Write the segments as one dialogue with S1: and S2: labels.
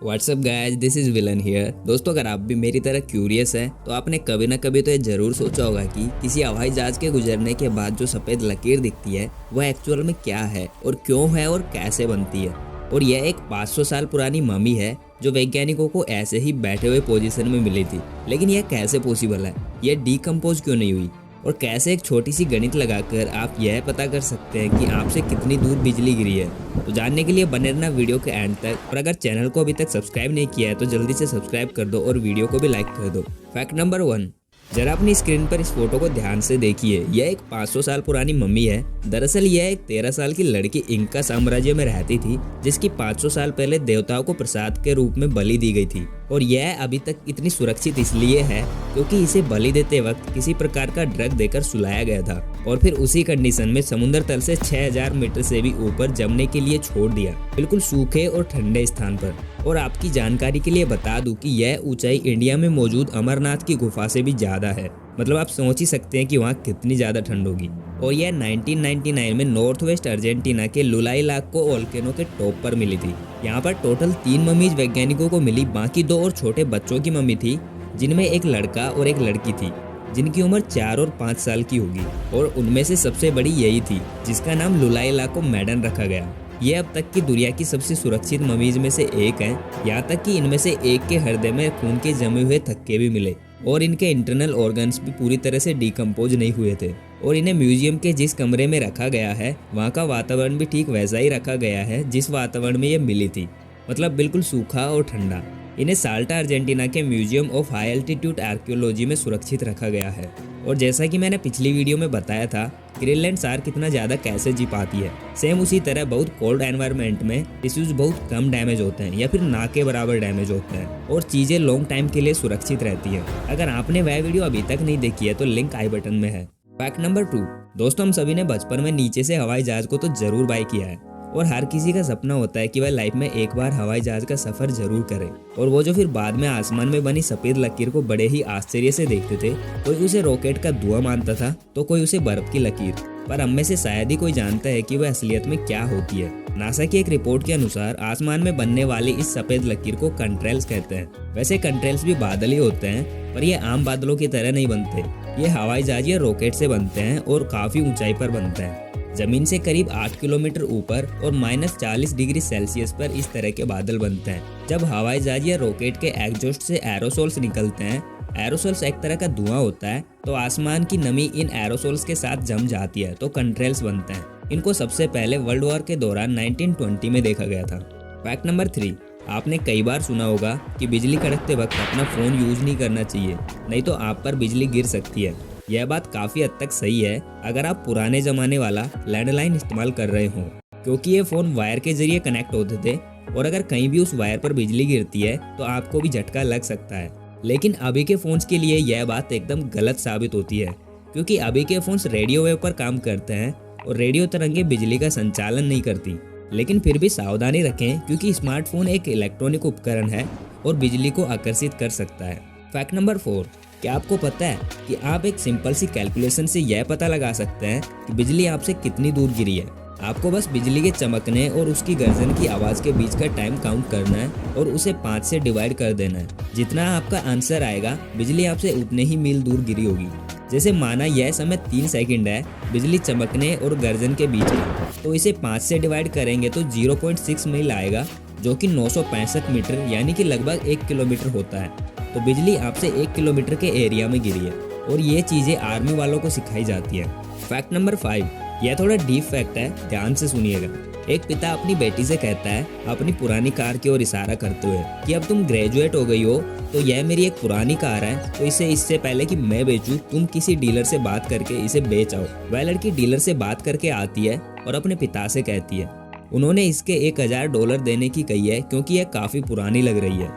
S1: What's up guys, this is villain here. दोस्तों, अगर आप भी मेरी तरह क्यूरियस है तो आपने कभी ना कभी तो ये जरूर सोचा होगा कि किसी हवाई जहाज के गुजरने के बाद जो सफ़ेद लकीर दिखती है वह एक्चुअल में क्या है और क्यों है और कैसे बनती है। और यह एक 500 साल पुरानी मम्मी है जो वैज्ञानिकों को ऐसे ही बैठे हुए पोजीशन में मिली थी। लेकिन यह कैसे पॉसिबल है, यह डीकम्पोज क्यों नहीं हुई और कैसे एक छोटी सी गणित लगाकर आप यह पता कर सकते हैं कि आपसे कितनी दूर बिजली गिरी है। तो जानने के लिए बने रहना वीडियो के एंड तक। और अगर चैनल को अभी तक सब्सक्राइब नहीं किया है तो जल्दी से सब्सक्राइब कर दो और वीडियो को भी लाइक कर दो। फैक्ट नंबर 1, जरा अपनी स्क्रीन पर इस फोटो को ध्यान से देखिए। यह एक 500 साल पुरानी मम्मी है। दरअसल यह एक 13 साल की लड़की इंका साम्राज्य में रहती थी जिसकी 500 साल पहले देवताओं को प्रसाद के रूप में बलि दी गई थी। और यह अभी तक इतनी सुरक्षित इसलिए है क्योंकि इसे बलि देते वक्त किसी प्रकार का ड्रग देकर सुलाया गया था और फिर उसी कंडीशन में समुद्र तल से 6000 मीटर से भी ऊपर जमने के लिए छोड़ दिया, बिल्कुल सूखे और ठंडे स्थान पर। और आपकी जानकारी के लिए बता दूं कि यह ऊंचाई इंडिया में मौजूद अमरनाथ की गुफा से भी ज्यादा है। मतलब आप सोच ही सकते हैं कि वहाँ कितनी ज्यादा ठंड होगी। और यह 1999 में नॉर्थ वेस्ट अर्जेंटीना के लुलाई लाक को वोल्केनो के टॉप पर मिली थी। यहाँ पर टोटल 3 मम्मीज वैज्ञानिकों को मिली, बाकी 2 और छोटे बच्चों की मम्मी थी जिनमें एक लड़का और एक लड़की थी जिनकी उम्र 4 और 5 साल की होगी। और उनमें से सबसे बड़ी यही थी जिसका नाम लुलाई लाको मैडन रखा गया। ये अब तक की दुनिया की सबसे सुरक्षित ममीज में से एक है। यहाँ तक कि इनमें से एक के हृदय में खून के जमे हुए थक्के भी मिले और इनके इंटरनल ऑर्गन्स भी पूरी तरह से डिकम्पोज नहीं हुए थे। और इन्हें म्यूजियम के जिस कमरे में रखा गया है वहाँ का वातावरण भी ठीक वैसा ही रखा गया है जिस वातावरण में ये मिली थी, मतलब बिल्कुल सूखा और ठंडा। इन्हें साल्टा अर्जेंटीना के museum of high altitude archaeology में सुरक्षित रखा गया है। और जैसा कि मैंने पिछली वीडियो में बताया था, ग्रीनलैंड शार्क कितना ज़्यादा कैसे जी पाती है, सेम उसी तरह बहुत कोल्ड एनवायरनमेंट में टिश्यूज बहुत कम डैमेज होते हैं या फिर ना के बराबर डैमेज होते हैं और चीज़ें लॉन्ग टाइम के लिए सुरक्षित रहती हैं। अगर आपने वह वीडियो अभी तक नहीं देखी है तो लिंक आई बटन में है। फैक्ट नंबर 2, दोस्तों, हम सभी ने बचपन में नीचे से हवाई जहाज को तो जरूर बाय किया है और हर किसी का सपना होता है कि वह लाइफ में एक बार हवाई जहाज का सफर जरूर करे। और वो जो फिर बाद में आसमान में बनी सफेद लकीर को बड़े ही आश्चर्य से देखते थे। कोई उसे रॉकेट का धुआं मानता था तो कोई उसे बर्फ की लकीर, पर हम में से शायद ही कोई जानता है कि वह असलियत में क्या होती है। नासा की एक रिपोर्ट के अनुसार आसमान में बनने वाली इस सफेद लकीर को कंट्रेल्स कहते हैं। वैसे कंट्रेल्स भी बादल ही होते हैं, पर ये आम बादलों की तरह नहीं बनते। ये हवाई जहाज या रॉकेट से बनते हैं और काफी ऊंचाई पर बनते हैं, जमीन से करीब 8 किलोमीटर ऊपर और -40 डिग्री सेल्सियस पर इस तरह के बादल बनते हैं। जब हवाई जहाज या रॉकेट के एग्जॉस्ट से एरोसोल्स निकलते हैं, एरोसोल्स एक तरह का धुआं होता है, तो आसमान की नमी इन एरोसोल्स के साथ जम जाती है तो कंट्रेल्स बनते हैं। इनको सबसे पहले वर्ल्ड वॉर के दौरान 1920 में देखा गया था। फैक्ट नंबर 3, आपने कई बार सुना होगा कि बिजली कड़कते वक्त अपना फोन यूज नहीं करना चाहिए, नहीं तो आप पर बिजली गिर सकती है। यह बात काफी हद तक सही है अगर आप पुराने जमाने वाला लैंडलाइन इस्तेमाल कर रहे हो, क्योंकि ये फोन वायर के जरिए कनेक्ट होते थे और अगर कहीं भी उस वायर पर बिजली गिरती है तो आपको भी झटका लग सकता है। लेकिन अभी के फोन्स के लिए यह बात एकदम गलत साबित होती है, क्योंकि अभी के फोन्स रेडियो वेव पर काम करते हैं और रेडियो तरंगें बिजली का संचालन नहीं करती। लेकिन फिर भी सावधानी रखें, क्योंकि स्मार्टफोन एक इलेक्ट्रॉनिक उपकरण है और बिजली को आकर्षित कर सकता है। फैक्ट नंबर 4, क्या आपको पता है कि आप एक सिंपल सी कैलकुलेशन से यह पता लगा सकते हैं कि बिजली आपसे कितनी दूर गिरी है। आपको बस बिजली के चमकने और उसकी गर्जन की आवाज के बीच का टाइम काउंट करना है और उसे 5 से डिवाइड कर देना है। जितना आपका आंसर आएगा, बिजली आपसे उतने ही मील दूर गिरी होगी। जैसे माना यह समय 3 सेकंड है बिजली चमकने और गर्जन के बीच का, तो इसे 5 से डिवाइड करेंगे तो 0.6 मील आएगा, जो कि 965 मीटर यानी कि लगभग 1 किलोमीटर होता है। तो बिजली आपसे 1 किलोमीटर के एरिया में गिरी है और ये चीज़ें आर्मी वालों को सिखाई जाती है। फैक्ट नंबर 5, यह थोड़ा डीप फैक्ट है, ध्यान से सुनिएगा। एक पिता अपनी बेटी से कहता है अपनी पुरानी कार की ओर इशारा करते हुए कि अब तुम ग्रेजुएट हो गई हो तो यह मेरी एक पुरानी कार है, तो इसे इससे पहले कि मैं बेचूं तुम किसी डीलर से बात करके इसे बेच आओ। वह लड़की डीलर से बात करके आती है और अपने पिता से कहती है उन्होंने इसके $1000 देने की कही है क्योंकि यह काफ़ी पुरानी लग रही है।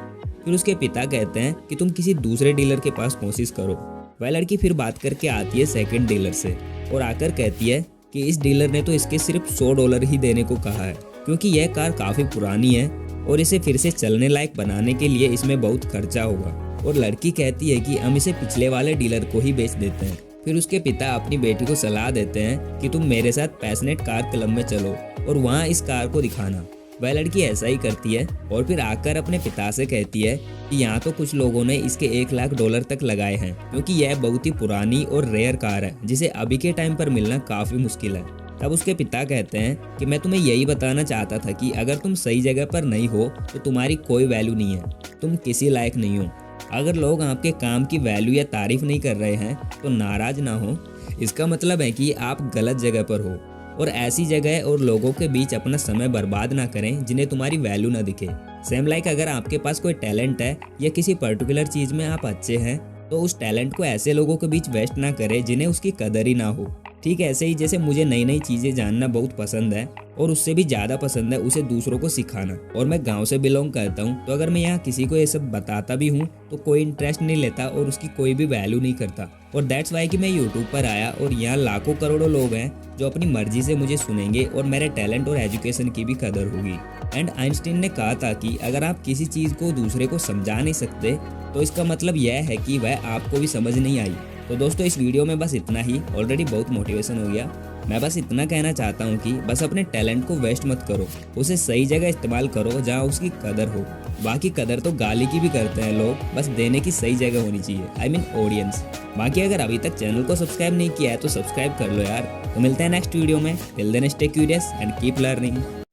S1: फिर उसके पिता कहते हैं कि तुम किसी दूसरे डीलर के पास कोशिश करो। वह लड़की फिर बात करके आती है सेकंड डीलर से और आकर कहती है कि इस डीलर ने तो इसके सिर्फ $100 ही देने को कहा है, क्योंकि यह कार काफ़ी पुरानी है और इसे फिर से चलने लायक बनाने के लिए इसमें बहुत खर्चा होगा। और लड़की कहती है कि हम इसे पिछले वाले डीलर को ही बेच देते हैं। फिर उसके पिता अपनी बेटी को सलाह देते हैं कि तुम मेरे साथ पैशनेट कार क्लब में चलो और वहाँ इस कार को दिखाना। वह लड़की ऐसा ही करती है और फिर आकर अपने पिता से कहती है कि यहाँ तो कुछ लोगों ने इसके $1 लाख तक लगाए हैं, क्योंकि यह बहुत ही पुरानी और रेयर कार है जिसे अभी के टाइम पर मिलना काफी मुश्किल है। तब उसके पिता कहते हैं कि मैं तुम्हें यही बताना चाहता था कि अगर तुम सही जगह पर नहीं हो तो तुम्हारी कोई वैल्यू नहीं है, तुम किसी लायक नहीं हो। अगर लोग आपके काम की वैल्यू या तारीफ नहीं कर रहे हैं तो नाराज ना हो, इसका मतलब है कि आप गलत जगह पर हो और ऐसी जगह और लोगों के बीच अपना समय बर्बाद ना करें जिन्हें तुम्हारी वैल्यू ना दिखे। सेम लाइक अगर आपके पास कोई टैलेंट है या किसी पर्टिकुलर चीज में आप अच्छे हैं तो उस टैलेंट को ऐसे लोगों के बीच वेस्ट ना करें जिन्हें उसकी कदर ही ना हो। ठीक ऐसे ही जैसे मुझे नई नई चीज़ें जानना बहुत पसंद है और उससे भी ज़्यादा पसंद है उसे दूसरों को सिखाना, और मैं गांव से बिलोंग करता हूं, तो अगर मैं यहाँ किसी को ये सब बताता भी हूं तो कोई इंटरेस्ट नहीं लेता और उसकी कोई भी वैल्यू नहीं करता। और दैट्स वाई कि मैं यूट्यूब पर आया और यहाँ लाखों करोड़ों लोग हैं जो अपनी मर्जी से मुझे सुनेंगे और मेरे टैलेंट और एजुकेशन की भी कदर होगी। एंड आइंस्टीन ने कहा था कि अगर आप किसी चीज़ को दूसरे को समझा नहीं सकते तो इसका मतलब यह है कि वह आपको भी समझ नहीं आई। तो दोस्तों इस वीडियो में बस इतना ही, ऑलरेडी बहुत मोटिवेशन हो गया। मैं बस इतना कहना चाहता हूँ कि बस अपने टैलेंट को वेस्ट मत करो, उसे सही जगह इस्तेमाल करो जहाँ उसकी कदर हो। बाकी कदर तो गाली की भी करते हैं लोग, बस देने की सही जगह होनी चाहिए, आई मीन ऑडियंस। बाकी अगर अभी तक चैनल को सब्सक्राइब नहीं किया है तो सब्सक्राइब कर लो यार। तो मिलते हैं नेक्स्ट वीडियो में। Till then stay curious and keep learning.